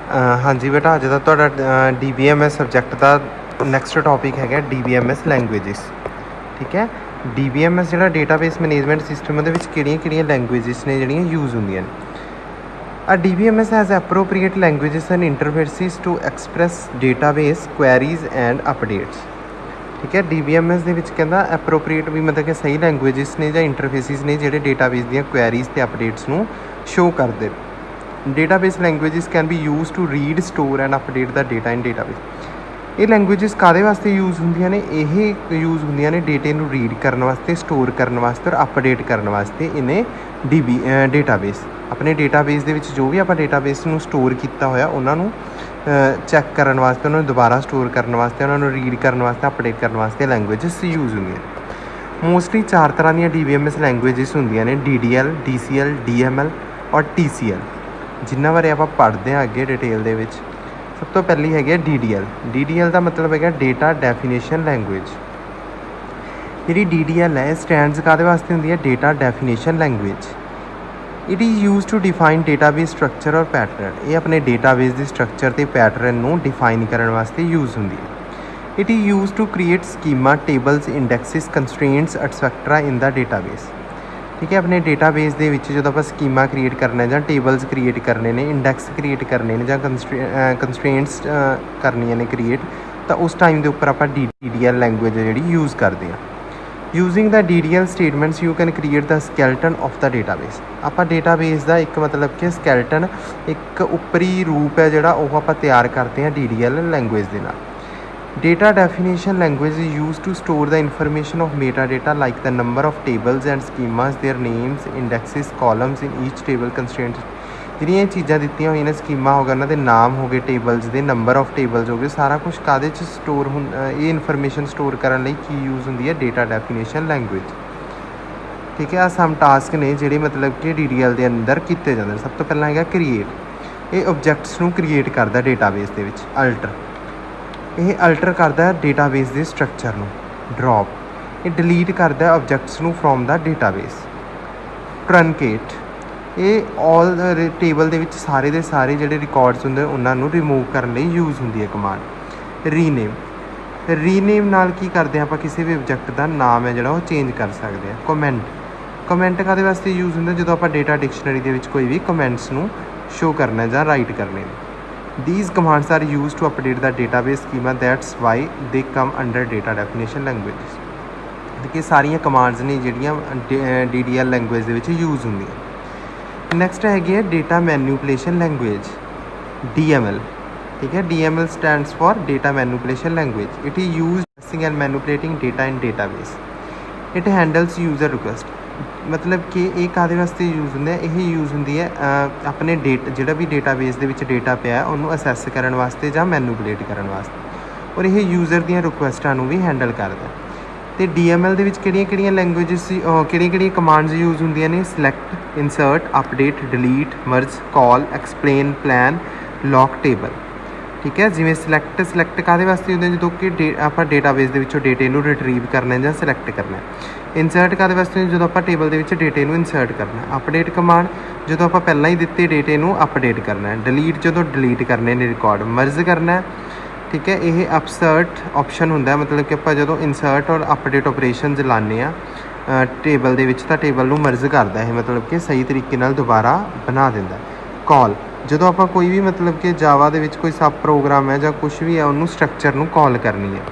हाँ जी बेटा, अज का तुहाडा DBMS सबजैक्ट का नैक्सट टॉपिक है DBMS लैंगुएजिस। ठीक है, DBMS जो डेटाबेस मैनेजमेंट सिस्टम वो लैंगुएजिस ने जो यूज़ होंगे। DBMS has appropriate languages and interfaces to express database queries and updates. ठीक है, DBMS के कहता एप्रोप्रिएट भी मतलब कि सही लैंगुएजिस ने या इंटरफेसिस ने जोड़े डेटाबेस दी क्वेरीज तो अपडेट्स में शो करते। Database languages can be used to read store and update the data in database. ये लैंगुएजिस कादे वास्ते यूज़ होंदियां ने? ये यूज़ होंदियां ने डेटे नूं रीड करने वास्ते, स्टोर करने वास्ते और अपडेट करने वास्ते इन्हें डेटाबेस अपने डेटाबेस दे विच जो भी आप डेटाबेस नूं स्टोर किया होया उन्होंने चैक करने वास्ते, उन्होंने दोबारा स्टोर करने वास्ते, उन्होंने रीड करने वास्ते, अपडेट करने वास्ते लैंगुएजिस यूज़ होंदियां। मोस्टली 4 तरह दी DBMS लैंगुएजिस होंदियां ने: DDL, DCL, DML और TCL, जिन्हों बारे आप पढ़ते हैं अगे डिटेल दे विच। सब तो पहली है DDL। DDL का मतलब है डेटा डेफिनेशन लैंगुएज। जी DDL है स्टैंड्स कादे वास्ते होंदी है? Data definition language. It is use to define database structure और पैटर्न। ये अपने डेटाबेस के स्ट्रक्चर तो पैटर्न को डिफाइन करने वास्ते यूज़ होंदी है। It is use to create schema, tables, indexes, constraints etcetera in the database. ठीक है, अपने डेटाबेस के जो आप स्कीमा क्रिएट करना है, टेबल्स क्रिएट करने ने, इंडैक्स क्रिएट करने ने, कंस्ट्रेंट्स करनिया ने क्रिएट, तो उस टाइम के उपर आप DDL लैंगुएज जी यूज़ करते हैं। Using the DDL statements you can create the skeleton of the database. आप डेटाबेस का एक मतलब कि स्कैल्टन, एक उपरी रूप है जोड़ा वो आप तैयार करते हैं DDL लैंगुएज के नाल। Data definition language is used to store the information of metadata like the number of tables and schemas, their names, indexes, columns in each table, constraints। जिहड़ियां चीज़ां दित्तियां होईयां ने, स्कीमा हो गए, उन्हां दे नाम हो गए, tables they number of tables हो गए, सारा कुछ कादे च स्टोर ये इन्फॉर्मेशन स्टोर करने लई की यूज़ होंदी है? Data definition language. ठीक है, सम टास्क ने जिहड़े मतलब कि DDL के अंदर किए जाते हैं। सब तो पहला है क्रिएट। ये ऑब्जैक्ट्स नूं क्रिएट करता डेटाबेस के विच। अल्टर, ये अल्टर करता है डेटाबेस के स्ट्रक्चर में। ड्रॉप, ये डिलीट करता है ऑब्जैक्ट्स नूं फ्रॉम द डेटाबेस। ट्रनकेट, ये ऑल टेबल के सारे के सारे जोड़े रिकॉर्ड्स होंगे उन्होंने रिमूव करने यूज़ होंगी है कमांड। रीनेम, रीनेम नाल की करते हैं आप किसी भी ऑब्जैक्ट का नाम है जोड़ा वो चेंज कर सकते हैं। कमेंट, कमेंट कादे वास्ते यूज़ होंगे? जो आप डेटा डिक्शनरी के कोई भी कमेंट्स नूं शो करना है या राइट करने। These commands are used to update the database schema, that's why they come under data definition languages। देखिए सारिया कमांड्स ने जिहड़ियां DDL लैंगुएज दे विच यूज़ होंदियां। नैक्सट है डेटा मैनिपुलेशन लैंगुएज, DML। ठीक है, DML stands for data manipulation language. It is use processing and manipulating data in database. It handles user request. मतलब कि ये कादे वास्ते यूज़ होंगे? ये यूज़ होंगी है अपने जोड़ा भी डेटाबेस के डेटा पिया उन्होंने असैस करने वास्ते या मैनिपुलेट करने वास्ते, और ये यूज़र दी रिक्वेस्टां भी हैंडल करता है। तो DML के लैंगुएजिस कि कमांड्स यूज़ होंदियां ने? Select, insert, update, delete, merge, call, explain, plan, lock, table. ठीक है, जिमें सिलैक्ट कादे वास्ते होंदे? जो कि आप डेटाबेस के डेटे को रिट्रीव करना या सिलैक्ट करना है। इंसर्ट कादे वास्ते? जो आप टेबल के डेटे को इंसर्ट करना है। अपडेट कमांड, जो आप पहला ही दिते डेटे को अपडेट करना है। डिलीट, जो डिलीट करने ने रिकॉर्ड। मर्ज करना है। ठीक है, ये अपसर्ट ऑप्शन होंदा है, मतलब कि आप जो इंसर्ट और अपडेट ऑपरेशन लाने टेबल के टेबल को मर्ज करता है, मतलब कि सही तरीके नाल दोबारा बना देंदा। कॉल, जो आप कोई भी मतलब कि जावा के कोई सब प्रोग्राम है या कुछ भी है उन्होंने स्ट्रक्चर को कॉल करनी है।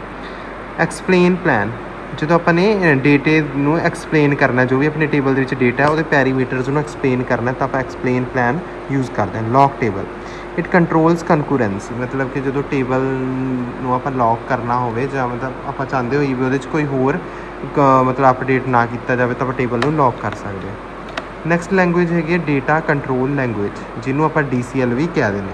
एक्सप्लेन, प्लान, जो अपने डेटे को एक्सप्लेन करना, जो भी अपने टेबल के डेटा है वो पैरीमीटर्स को एक्सप्लेन करना, तो आप एक्सप्लेन प्लान यूज़ करते हैं। लॉक टेबल, इट कंट्रोल्स कंकूरेंसी, मतलब कि जो टेबल आप लॉक करना हो मतलब आप चाहते हो भी वो कोई होर मतलब अपडेट ना किया जाए तो आप टेबल को लॉक कर सकते हैं। नैक्सट लैंगुएज है डेटा कंट्रोल लैंगुएज, जिन्होंने आप DCL भी कह दें।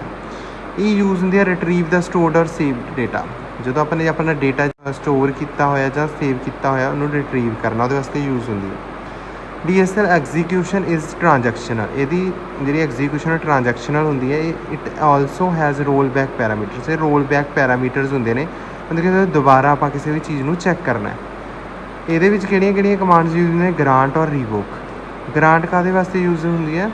ये यूज़ होंगी है रिट्रीव द स्टोर्ड और सेव्ड डेटा। जो अपने अपना डेटा स्टोर किया होया या सेव किया होया उन्होंने रिट्रीव करना वो वास्ते यूज़ होंगी है। DSL एग्जीक्यूशन इज़ ट्रांजैक्शनल, यदि जी एग्जीक्यूशन ट्रांजैक्शनल होंगी है। It also has roll back parameters. ये रोल बैक पैरामीटर्स होंगे ने, मतलब कि दोबारा आप किसी भी चीज़ को चैक करना है। ये कमांड्स यूज ने? ग्रांट और रिवोक। ग्रांट कादे वास्ते यूज़ होंगी है?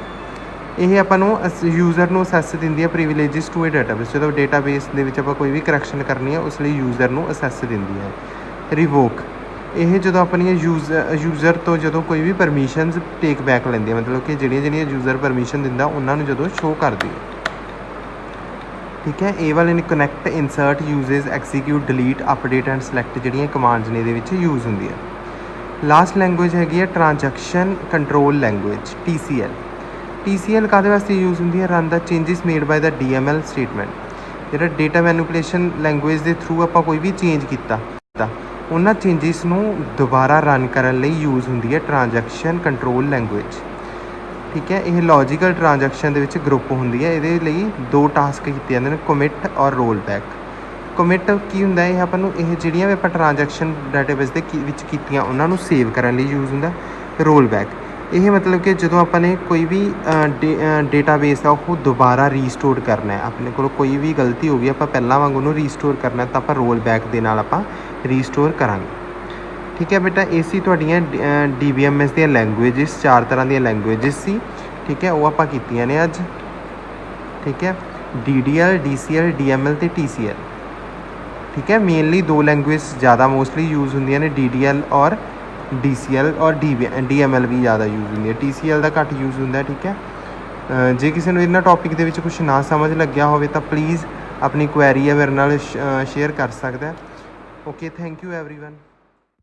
ਇਹ ਆਪਾਂ ਨੂੰ ਯੂਜ਼ਰ ਨੂੰ ਅਸੈਸ ਦਿੰਦੀ ਹੈ ਪ੍ਰਿਵਿਲੇਜਸ ਟੂ ਏ ਡਾਟਾਬੇਸ। ਜਦੋਂ ਡੇਟਾਬੇਸ ਦੇ ਵਿੱਚ ਆਪਾਂ ਕੋਈ ਵੀ ਕਰੈਕਸ਼ਨ ਕਰਨੀ ਹੈ ਉਸ ਲਈ ਯੂਜ਼ਰ ਨੂੰ ਅਸੈਸ ਦਿੰਦੀ ਹੈ। ਰਿਵੋਕ, ਇਹ ਜਦੋਂ ਆਪਣੀਆਂ ਯੂਜ਼ਰ ਤੋਂ ਜਦੋਂ ਕੋਈ ਵੀ ਪਰਮਿਸ਼ਨਸ ਟੇਕ ਬੈਕ ਲੈਂਦੀ ਹੈ, ਮਤਲਬ ਕਿ ਜਿਹੜੀਆਂ ਯੂਜ਼ਰ ਪਰਮਿਸ਼ਨ ਦਿੰਦਾ ਉਹਨਾਂ ਨੂੰ ਜਦੋਂ ਸ਼ੋਅ ਕਰਦੀ ਹੈ। ਠੀਕ ਹੈ। ਇਹ ਵਾਲੇ ਨੇ connect, insert, uses, execute, delete, update and select ਜਿਹੜੀਆਂ ਕਮਾਂਡਸ ਨੇ ਇਹਦੇ ਵਿੱਚ ਯੂਜ਼ ਹੁੰਦੀਆਂ। ਲਾਸਟ ਲੈਂਗੁਏਜ ਹੈਗੀ ਹੈ transaction control language, TCL। TCL ਕਾਹਦੇ ਵਾਸਤੇ ਯੂਜ਼ ਹੁੰਦੀ ਹੈ? ਰਨ ਦਾ ਚੇਂਜਸ ਮੇਡ ਬਾਏ ਦਾ DML ਸਟੇਟਮੈਂਟ। ਜਿਹੜਾ ਡੇਟਾ ਮੈਨੂਪੂਲੇਸ਼ਨ ਲੈਂਗੁਏਜ ਦੇ ਥਰੂ ਆਪਾਂ ਕੋਈ ਵੀ ਚੇਂਜ ਕੀਤਾ ਉਹਨਾਂ ਚੇਂਜਿਸ ਨੂੰ ਦੁਬਾਰਾ ਰਨ ਕਰਨ ਲਈ ਯੂਜ਼ ਹੁੰਦੀ ਹੈ ਟ੍ਰਾਂਜੈਕਸ਼ਨ ਕੰਟਰੋਲ ਲੈਂਗੁਏਜ। ਠੀਕ ਹੈ। ਇਹ ਲੌਜੀਕਲ ਟ੍ਰਾਂਜੈਕਸ਼ਨ ਦੇ ਵਿੱਚ ਗਰੁੱਪ ਹੁੰਦੀ ਹੈ। ਇਹਦੇ ਲਈ 2 ਟਾਸਕ ਕੀਤੇ ਜਾਂਦੇ ਨੇ, ਕਮਿਟ ਔਰ ਰੋਲ ਬੈਕ। ਕਮਿਟ ਕੀ ਹੁੰਦਾ? ਇਹ ਆਪਾਂ ਨੂੰ ਇਹ ਜਿਹੜੀਆਂ ਵੀ ਆਪਾਂ ਟ੍ਰਾਂਜੈਕਸ਼ਨ ਡਾਟਾਬੇਸ ਦੇ ਵਿੱਚ ਕੀਤੀਆਂ ਉਹਨਾਂ ਨੂੰ ਸੇਵ ਕਰਨ ਲਈ ਯੂਜ਼ ਹੁੰਦਾ। ਰੋਲ ਬੈਕ, ਇਹ ਮਤਲਬ ਕਿ ਜਦੋਂ ਆਪਾਂ ਨੇ ਕੋਈ ਵੀ ਡੇਟਾਬੇਸ ਆ ਉਹ ਦੁਬਾਰਾ ਰੀਸਟੋਰ ਕਰਨਾ ਹੈ, ਆਪਣੇ ਕੋਲ ਕੋਈ ਵੀ ਗਲਤੀ ਹੋ ਗਈ ਆਪਾਂ ਪਹਿਲਾਂ ਵਾਂਗ ਉਹਨੂੰ ਰੀਸਟੋਰ ਕਰਨਾ ਤਾਂ ਆਪਾਂ ਰੋਲ ਬੈਕ ਦੇ ਨਾਲ ਆਪਾਂ ਰੀਸਟੋਰ ਕਰਾਂਗੇ। ਠੀਕ ਹੈ ਬੇਟਾ, ਇਹ ਸੀ ਤੁਹਾਡੀਆਂ DBMS ਦੀਆਂ ਲੈਂਗੁਏਜਿਸ। 4 ਤਰ੍ਹਾਂ ਦੀਆਂ ਲੈਂਗੁਏਜਿਸ ਸੀ। ਠੀਕ ਹੈ, ਉਹ ਆਪਾਂ ਕੀਤੀਆਂ ਨੇ ਅੱਜ। ਠੀਕ ਹੈ, DDL, DCL, DML ਅਤੇ TCL। ਠੀਕ ਹੈ, ਮੇਨਲੀ 2 ਲੈਂਗੁਏਜ ਜ਼ਿਆਦਾ ਮੋਸਟਲੀ ਯੂਜ਼ ਹੁੰਦੀਆਂ ਨੇ, DDL ਔਰ DCL, ਔਰ DML ਵੀ ਜ਼ਿਆਦਾ ਯੂਜ਼ ਹੁੰਦੀ ਹੈ। TCL ਦਾ ਘੱਟ ਯੂਜ਼ ਹੁੰਦਾ। ਠੀਕ ਹੈ, ਜੇ ਕਿਸੇ ਨੂੰ ਇਹਨਾਂ ਟੌਪਿਕ ਦੇ ਵਿੱਚ ਕੁਛ ਨਾ ਸਮਝ ਲੱਗਿਆ ਹੋਵੇ ਤਾਂ ਪਲੀਜ਼ ਆਪਣੀ ਕੁਐਰੀ ਹੈ ਮੇਰੇ ਨਾਲ ਸ਼ੇਅਰ ਕਰ ਸਕਦਾ। Okay, thank you everyone.